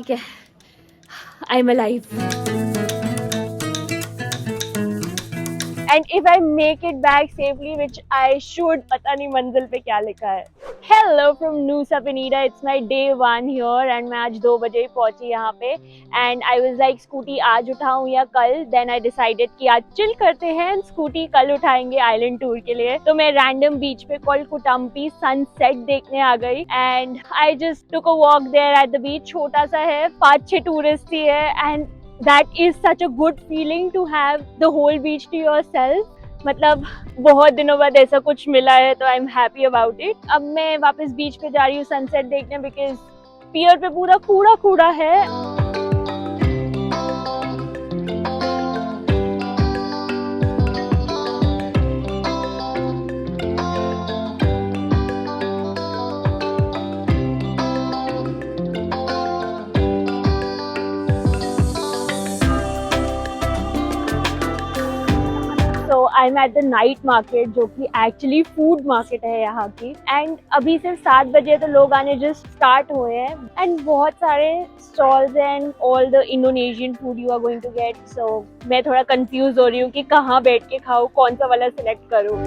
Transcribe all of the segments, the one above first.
ठीक है, I am alive. And if I make it back safely, which I should, पता नहीं मंजिल पे क्या लिखा है। Hello from Nusa Penida, it's my day 1 here and मैं आज 2 बजे ही पहुंची यहाँ पे and I was like scooty आज उठाऊं या कल, then I decided कि आज चिल करते हैं, स्कूटी कल उठाएंगे आइलैंड टूर के लिए। तो मैं रैंडम बीच पे कॉल्ड कुटाम्पी सनसेट देखने आ गई and I just took a walk there at the beach। छोटा सा है, 5-6 टूरिस्ट ही है and that is such a good feeling to have the whole beach to yourself। मतलब बहुत दिनों बाद ऐसा कुछ मिला है तो I am happy about it. अब मैं वापस बीच पे जा रही हूँ सनसेट देखने बिकॉज पियर पे पूरा कूड़ा कूड़ा है। I'm at the night market जो कि एक्चुअली फूड मार्केट है यहाँ की एंड अभी सिर्फ 7 बजे तो लोग आने जस्ट स्टार्ट हुए हैं एंड बहुत सारे stalls and all the Indonesian food you are going to get. So मैं थोड़ा कंफ्यूज हो रही हूँ कि कहाँ बैठ के खाऊँ, कौन सा वाला सिलेक्ट करूँ।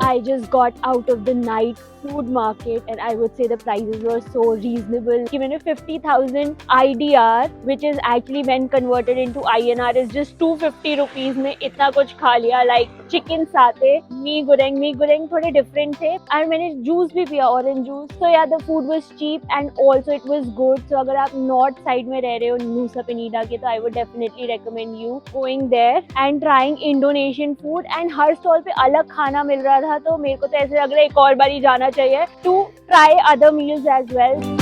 I just got out of the night food market and I would say the prices were so reasonable कि मैंने 50,000 IDR which is actually when converted into INR is just 250 rupees में इतना कुछ खा लिया। like चिकन साथे, मी गुरेंग थोड़े different थे और मैंने जूस भी पिया, ऑरेंज जूस। तो यार the food was cheap and also it was good. So अगर आप नॉर्थ साइड में रह रहे हो नूसा पेनीडा के तो I would definitely recommend you going there and trying Indonesian food and हर स्टॉल पे अलग खाना मिल रहा था तो मेरे को तो ऐसे लग रहा है एक और बारी जाना चाहिए to try other meals as well.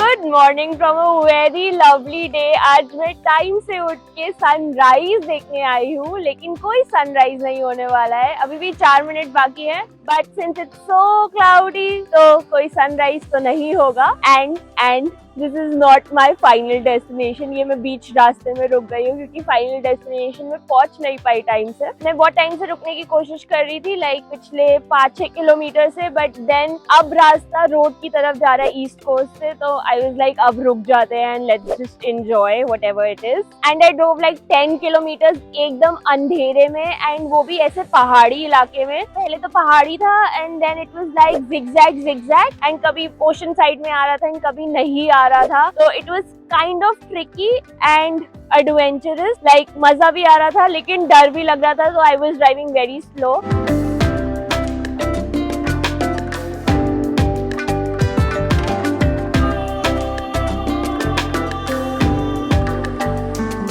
Good morning from a very lovely day. आज मैं टाइम से उठ के सनराइज देखने आई हूँ लेकिन कोई सनराइज नहीं होने वाला है, अभी भी 4 मिनट बाकी है but since it's so cloudy तो कोई सनराइज तो नहीं होगा। And this is not my final destination. ये मैं बीच रास्ते में रुक गई हूँ क्योंकि फाइनल डेस्टिनेशन में पहुंच नहीं पाई टाइम से। मैं बहुत टाइम से रुकने की कोशिश कर रही थी लाइक पिछले 5-6 किलोमीटर से बट देन अब रास्ता रोड की तरफ जा रहा है ईस्ट कोस्ट से तो आई वाज लाइक अब रुक जाते हैं and let's just enjoy whatever it is. And I drove like 10 kilometres एकदम अंधेरे में एंड वो भी ऐसे पहाड़ी इलाके में। पहले तो पहाड़ी था and then it was like zigzag and कभी ओशन साइड में आ रहा था एंड कभी नहीं आ रहा था तो it was kind of tricky and adventurous. Like मजा भी आ रहा था लेकिन डर भी लग रहा था तो I was driving very slow.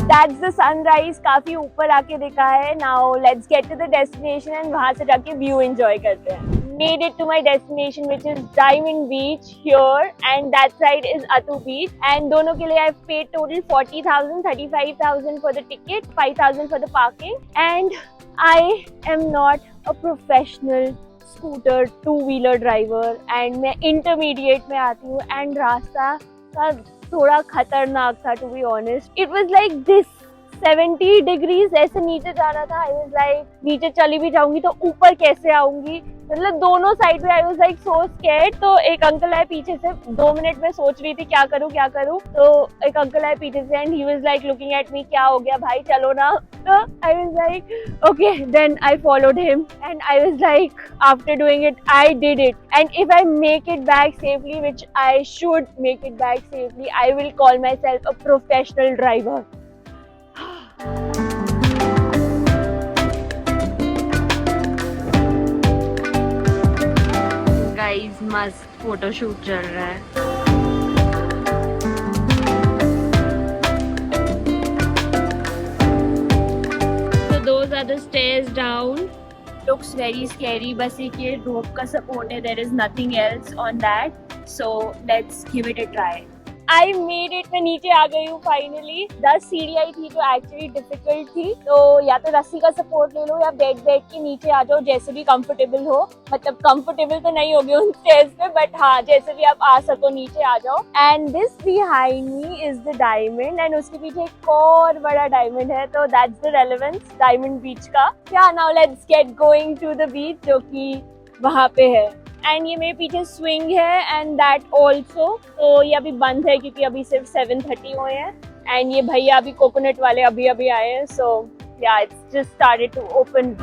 That's the sunrise, काफी ऊपर आके दिखा है। Now let's get to the destination and वहाँ से जाके व्यू एंजॉय करते हैं। Made it to my destination which is Diamond Beach here and that side is Atu Beach and दोनों के लिए I've paid total 40,000, 35,000 for the ticket, 5,000 for the parking and I am not a professional scooter two-wheeler driver and मैं intermediate में आती हूँ and रास्ता का थोड़ा खतरनाक था to be honest. It was like this 70 degrees ऐसे नीचे जाना था। आई वाज लाइक नीचे चली भी जाऊंगी तो ऊपर कैसे आऊंगी, मतलब दोनों साइड में। आई वाज लाइक सो स्कैर्ड। तो एक अंकल आए पीछे से, 2 मिनट में सोच रही थी क्या करूं तो एक अंकल आए पीछे से and he was like looking at me, क्या हो गया भाई चलो ना। तो I was like okay then I followed him and I was like after doing it I did it and if I make it back safely which I should make it back safely I will call myself a professional driver. Guys मस्त photoshoot चल रहा है। So those are the stairs down. Looks very scary. बस एक ये rope का support है. There is nothing else on that. So let's give it a try. I made it, मैं नीचे आ गई हूँ फाइनली। 10 सीढ़ी आई थी जो एक्चुअली डिफिकल्ट थी, तो या तो रस्सी का सपोर्ट ले लो या बैठ के नीचे आ जाओ, जैसे भी कंफर्टेबल हो। मतलब कंफर्टेबल तो नहीं होगी उन स्टेयर्स पे, बट हाँ जैसे भी आप आ सको नीचे आ जाओ। And this behind me is the diamond, and उसके पीछे एक और बड़ा डायमंड है, तो that's the relevance diamond beach का। Yeah now let's get going to the beach, जो कि वहां पे है। एंड ये मेरे पीछे स्विंग है एंड दैट ऑल्सो, तो ये अभी बंद है क्योंकि अभी सिर्फ 7:30 हुए हैं। एंड ये भैया अभी कोकोनट वाले अभी आए हैं, so yeah it's just started to open.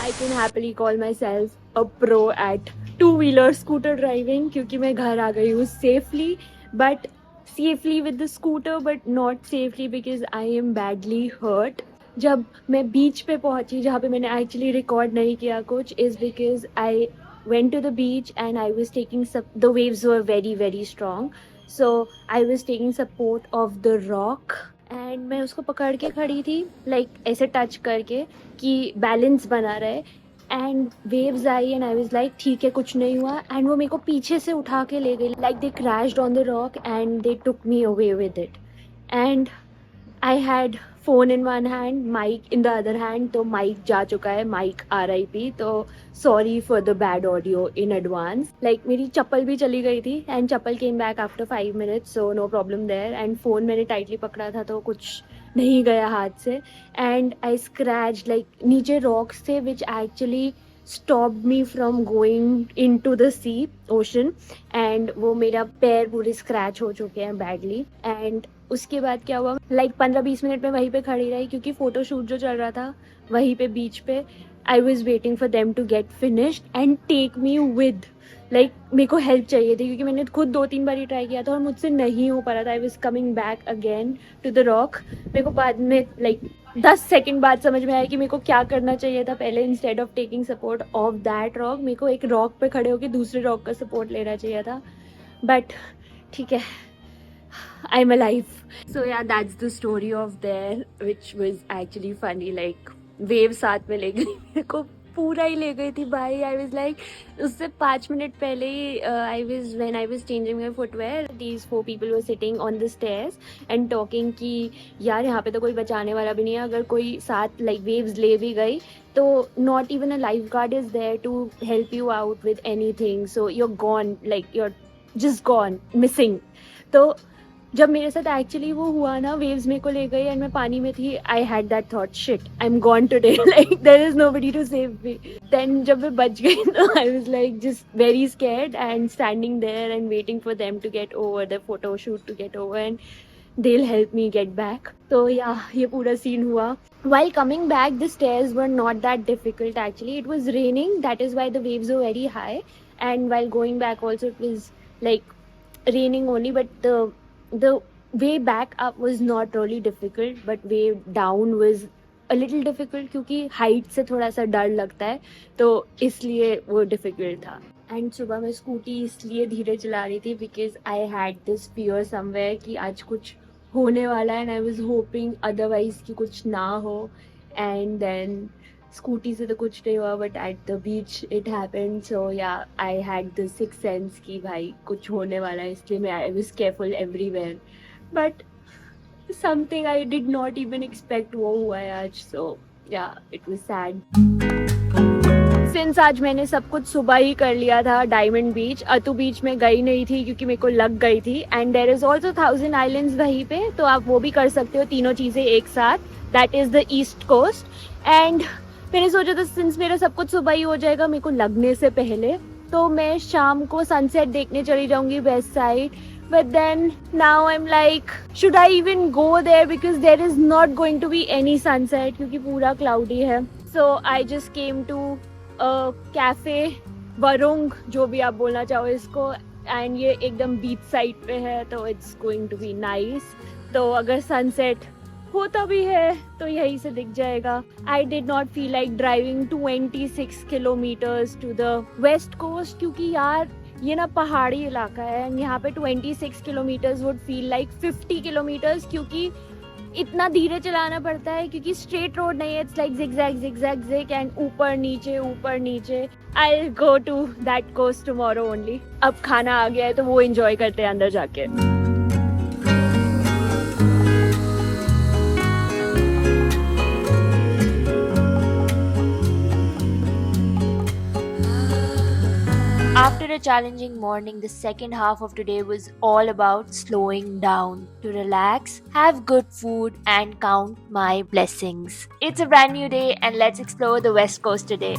I can happily call myself a pro at two-wheeler scooter driving, क्योंकि मैं घर आ गई हूँ safely, but safely with the scooter, but not safely because I am badly hurt. जब मैं बीच पे पहुंची, जहाँ पे मैंने एक्चुअली रिकॉर्ड नहीं किया कुछ, is because I went to the beach and I was taking the waves were very very strong, so I was taking support of the rock and मैं उसको पकड़ के खड़ी थी, लाइक ऐसे टच करके कि बैलेंस बना रहे। And waves I and I was like ठीक है कुछ नहीं हुआ, एंड वो मेरे को पीछे से उठा के ले गई, like they crashed on the rock and they took me away with it. And I had phone in one hand, mic in the other hand, तो माइक जा चुका है, माइक RIP, तो sorry for the bad audio in advance. Like मेरी चप्पल भी चली गई थी एंड चप्पल came back after 5 minutes, so no problem there. And phone मैंने टाइटली पकड़ा था तो कुछ नहीं गया हाथ से। एंड आई स्क्रैच, लाइक नीचे रॉक्स थे which actually stopped me from going into the sea ocean, and वो मेरा पैर पूरे स्क्रैच हो चुके हैं बैडली। एंड उसके बाद क्या हुआ, लाइक 15-20 मिनट में वहीं पे खड़ी रही क्योंकि फोटो शूट जो चल रहा था वहीं पे बीच पे। I was waiting for them to get finished and take me with, like मेरे को हेल्प चाहिए थी क्योंकि मैंने खुद 2-3 बार ट्राई किया था और मुझसे नहीं हो पा रहा था। I was coming back again to the rock. मेरे को बाद में लाइक 10 सेकंड बाद समझ में आया कि मेरे को क्या करना चाहिए था पहले। Instead of taking support of that rock, मेरे को एक रॉक पे खड़े होकर दूसरे रॉक का सपोर्ट लेना चाहिए था, बट ठीक है, I am alive. So yeah that's the story of there which was actually funny. Like wave साथ में ले गई, मेरे को पूरा ही ले गई थी भाई। आई वाज लाइक, उससे 5 मिनट पहले ही when I was changing my footwear, these 4 people were sitting on the stairs and talking कि यार यहाँ पे तो कोई बचाने वाला भी नहीं है, अगर कोई साथ लाइक वेव्स ले भी गई तो not even a lifeguard is there to help you out with anything, so you are gone, like you are just gone missing. तो जब मेरे साथ एक्चुअली वो हुआ ना, वेव्स मेरे को ले गई एंड मैं पानी में थी, I had that thought shit I am gone today, like there is nobody to save me. Then जब मैं बच गई तो I was like just very scared and standing there and waiting for them to get over, the photo shoot to get over and they'll help me get back. तो yeah, ये पूरा scene हुआ। While coming back, the stairs were not that difficult actually. It was raining, that is why the waves were very high. And while going back also, it was like raining only, but the way back up was not really difficult, but way down was a little difficult क्योंकि height से थोड़ा सा डर लगता है, तो इसलिए वो difficult था। एंड सुबह मैं स्कूटी इसलिए धीरे चला रही थी because I had this fear somewhere कि आज कुछ होने वाला है, and I was hopping otherwise कि कुछ ना हो। एंड देन स्कूटी से तो कुछ नहीं हुआ, but at the beach it happened, so yeah I had the six sense कि भाई कुछ होने वाला है, इसलिए मैं I was careful everywhere. But something I did not even expect वो हुआ है आज, सो या इट वाज सैड। सिंस आज मैंने सब कुछ सुबह ही कर लिया था, डायमंड बीच, अतु बीच में गई नहीं थी क्योंकि मेरे को लग गई थी। And there is also 1000 islands वहीं पे, तो आप वो भी कर सकते हो, तीनों चीज़ें एक साथ। That is the east coast. And मैंने सोचा था सिंस मेरा सब कुछ सुबह ही हो जाएगा मेरे को लगने से पहले, तो मैं शाम को सनसेट देखने चली जाऊंगी west side. But then now I'm like, should I even go there because there is not going to be any sunset क्योंकि पूरा cloudy है। So I just came to cafe Warung, जो भी आप बोलना चाहो इसको, एंड ये एकदम बीच साइड पे है, तो it's going to be nice. तो अगर सनसेट होता भी है तो यहीं से दिख जाएगा। I did not feel like driving 26 kilometres to the west coast क्योंकि यार ये ना पहाड़ी इलाका है एंड यहाँ पे 26 kilometres would feel like 50 kilometres, क्योंकि इतना धीरे चलाना पड़ता है क्योंकि स्ट्रेट रोड नहीं है. It's like zigzag zigzag zig and ऊपर नीचे. I will go to that coast tomorrow only. अब खाना आ गया है तो वो एंजॉय करते हैं अंदर जाके. After a challenging morning, the second half of today was all about slowing down, to relax, have good food, and count my blessings. It's a brand new day, and let's explore the West Coast today.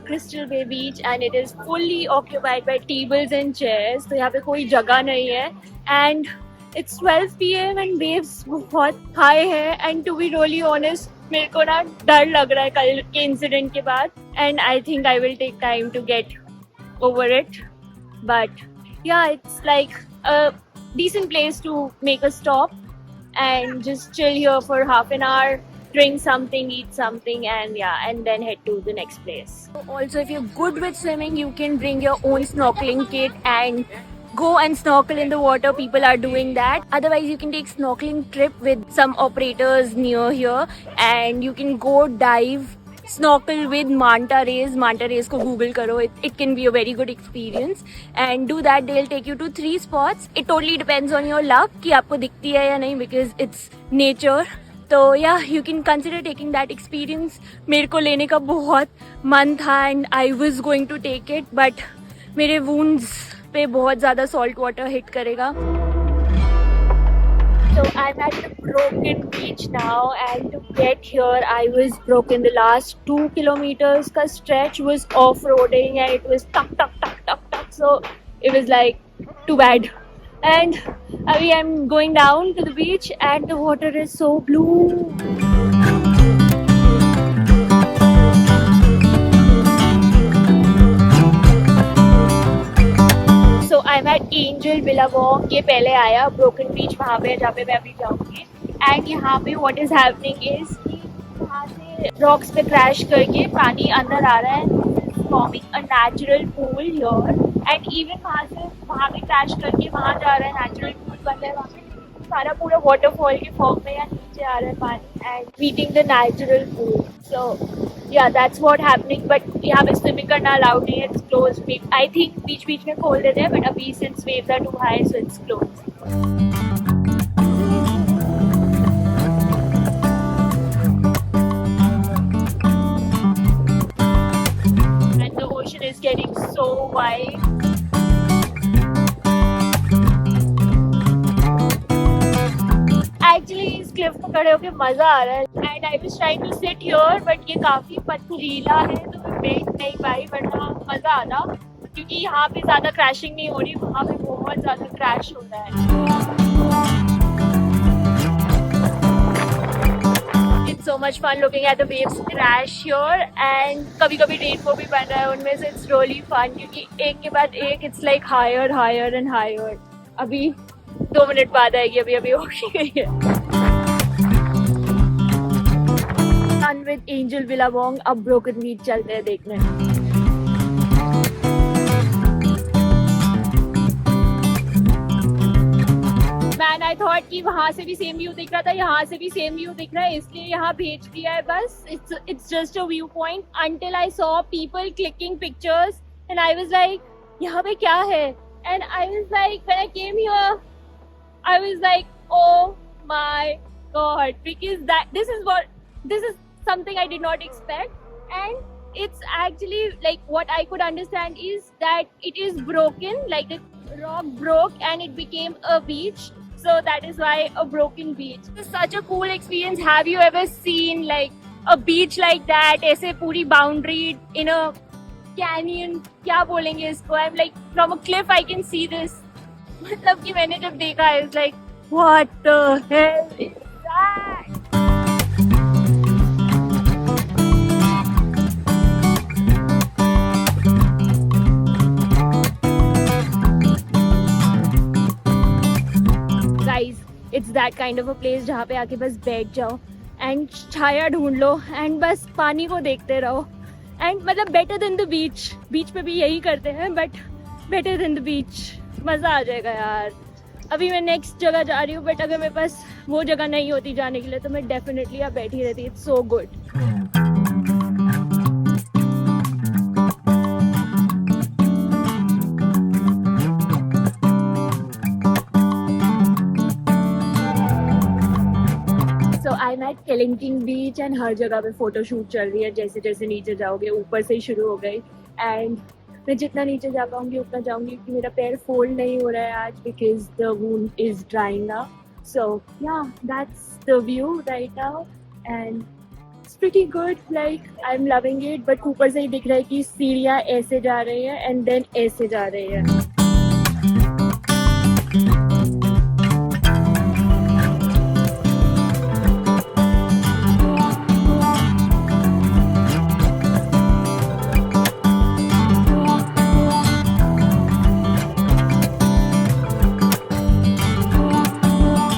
Crystal Bay Beach and it is fully occupied by tables and chairs. तो यहाँ पे कोई जगह नहीं है and it's 12 PM and waves बहुत high है and to be really honest मेरे को ना डर लग रहा है कल के इंसिडेंट के बाद and I think I will take time to get over it, but yeah, it's like a decent place to make a stop and just chill here for half an hour, drink something, eat something, and yeah, and then head to the next place. Also, if you're good with swimming, you can bring your own snorkeling kit and go and snorkel in the water. People are doing that. Otherwise, you can take snorkeling trip with some operators near here and you can go dive, snorkel with manta rays. Manta rays ko Google karo. It can be a very good experience. And do that. They'll take you to 3 spots. It totally depends on your luck कि आपको दिखती है या नहीं, because it's nature. तो yeah you can consider taking that experience. मेरे को लेने का बहुत मन था and I was going to take it, but मेरे वुंड्स पे बहुत ज़्यादा सॉल्ट वाटर हिट करेगा. So I'm at the broken beach now and to get here I was broken. The last 2 kilometers का stretch was off-roading and it was tuck. So it was like too bad. And I'm going down to the beach and the water is so blue. So I'm at Angel Billabong. ये पहले आया Broken Beach वहाँ पे जहाँ पे मैं अभी जाऊँगी. And यहाँ पे what is happening is कि वहाँ से rocks पे crash करके पानी अंदर आ रहा है. Forming a natural pool here. And even वहाँ पे क्रैश करके वहाँ जा रहा है, नेचुरल पूल बन रहा है वहाँ पे, सारा पूरा वाटरफॉल के फॉर्म में या नीचे आ रहा है पानी and meeting the natural pool. So yeah that's what happening. But यहाँ पे स्विमिंग करना अलाउड नहीं है, इट्स क्लोज. आई थिंक बीच में खोल देते हैं बट अभी since waves are too high so it's close. Is getting so wide. Actually इस क्लिफ पर खड़े होके मजा आ रहा है and I was trying to sit here but ये काफी पथरीला है तो मैं बैठ नहीं पाई, वरना मजा आता क्योंकि यहाँ पे ज्यादा क्रैशिंग नहीं हो रही, वहाँ पे बहुत ज्यादा क्रैश हो रहा है. So much fun looking at the waves crash here and कभी-कभी रेनबो भी बन रहा है उनमें से. It's really fun क्योंकि एक के बाद एक it's like higher and higher. अभी 2 मिनट बाद आएगी, अभी हो गई है. Fun with Angel Billabong. अब Broken Beach चलते हैं देखने. And I thought कि वहाँ से भी सेम व्यू दिख रहा था, यहाँ से भी सेम व्यू दिख रहा है, इसलिए यहाँ भेज दिया है बस. It's just a view point until I saw people clicking pictures and I was like यहाँ पे क्या है? And I was like when I came here I was like oh my god, because this is something I did not expect. And it's actually like what I could understand is that it is broken, like the rock broke and it became a beach. So that is why a broken beach. It's such a cool experience. Have you ever seen like a beach like that? ऐसे पूरी boundary in a canyon. क्या बोलेंगे इसको? I'm like from a cliff I can see this. मतलब कि मैंने जब देखा I was like what the hell is that? It's that kind of a place जहाँ पे आके बस बैठ जाओ एंड छाया ढूंढ लो एंड बस पानी को देखते रहो एंड मतलब बेटर देन द बीच. बीच पे भी यही करते हैं but better than the beach. मज़ा आ जाएगा यार. अभी मैं नेक्स्ट जगह जा रही हूँ बट अगर मेरे पास वो जगह नहीं होती जाने के लिए तो मैं डेफिनेटली यहाँ बैठी रहती. It's so good. So I'm at Kelingking Beach and हर जगह पे फोटो शूट चल रही है. जैसे जैसे नीचे जाओगे ऊपर से ही शुरू हो गई एंड मैं जितना नीचे जा पाऊंगी उतना जाऊंगी क्योंकि मेरा पैर फोल्ड नहीं हो रहा है आज because the wound is drying up. So yeah that's the view right now and it's pretty good. Like I am loving it. But ऊपर से ही दिख रहा है कि सीढ़ियाँ ऐसे जा रही है एंड देन ऐसे जा रही है.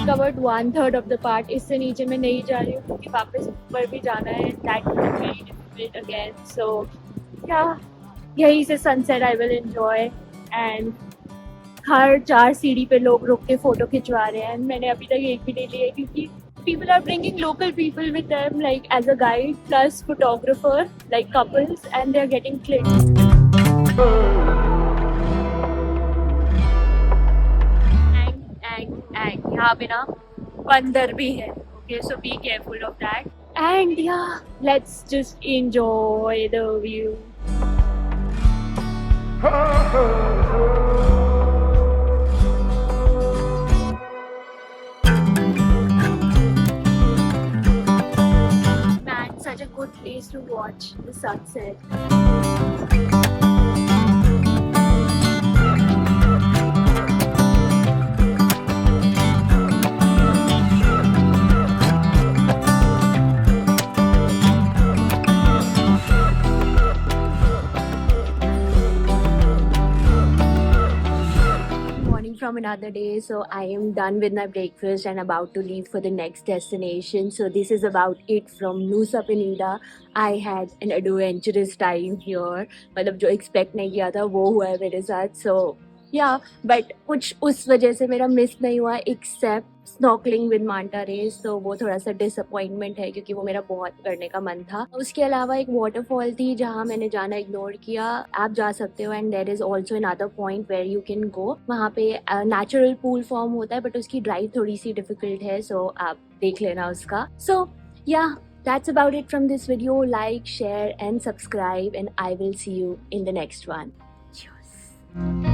Covered 1/3 of the part. इससे नीचे मैं नहीं जा रही हूँ क्योंकि वापस ऊपर भी जाना है. That will be very difficult again. So yeah यहीं से sunset I will enjoy and हर 4 सीढ़ी पे लोग रुक के फोटो खिंचवा रहे हैं. मैंने अभी तक एक भी नहीं लिया क्योंकि people are bringing local people with them like as a guide plus photographer like couples and they are getting clicked. And यहाँ पे ना बंदर भी है. Okay, so be careful of that. And yeah, let's just enjoy the view. Man, such a good place to watch the sunset. From another day, so I am done with my breakfast and about to leave for the next destination. So this is about it from Nusa Penida. I had an adventurous time here. मतलब जो expect नहीं किया था वो हुआ है मेरे साथ. So yeah, but कुछ उस वजह से मेरा मिस नहीं हुआ except snorkelling with manta rays. तो वो थोड़ा सा डिसअपॉइंटमेंट है क्योंकि वो मेरा बहुत करने का मन था. उसके अलावा एक वाटरफॉल थी जहाँ मैंने जाना इग्नोर किया. आप जा सकते हो and there is also another point where you can go. वहाँ पे नेचुरल पूल फॉर्म होता है बट उसकी ड्राइव थोड़ी सी डिफिकल्ट है. सो आप देख लेना उसका. सो या that's about it from this video. Like, share and subscribe and I will see you in the next one. Cheers.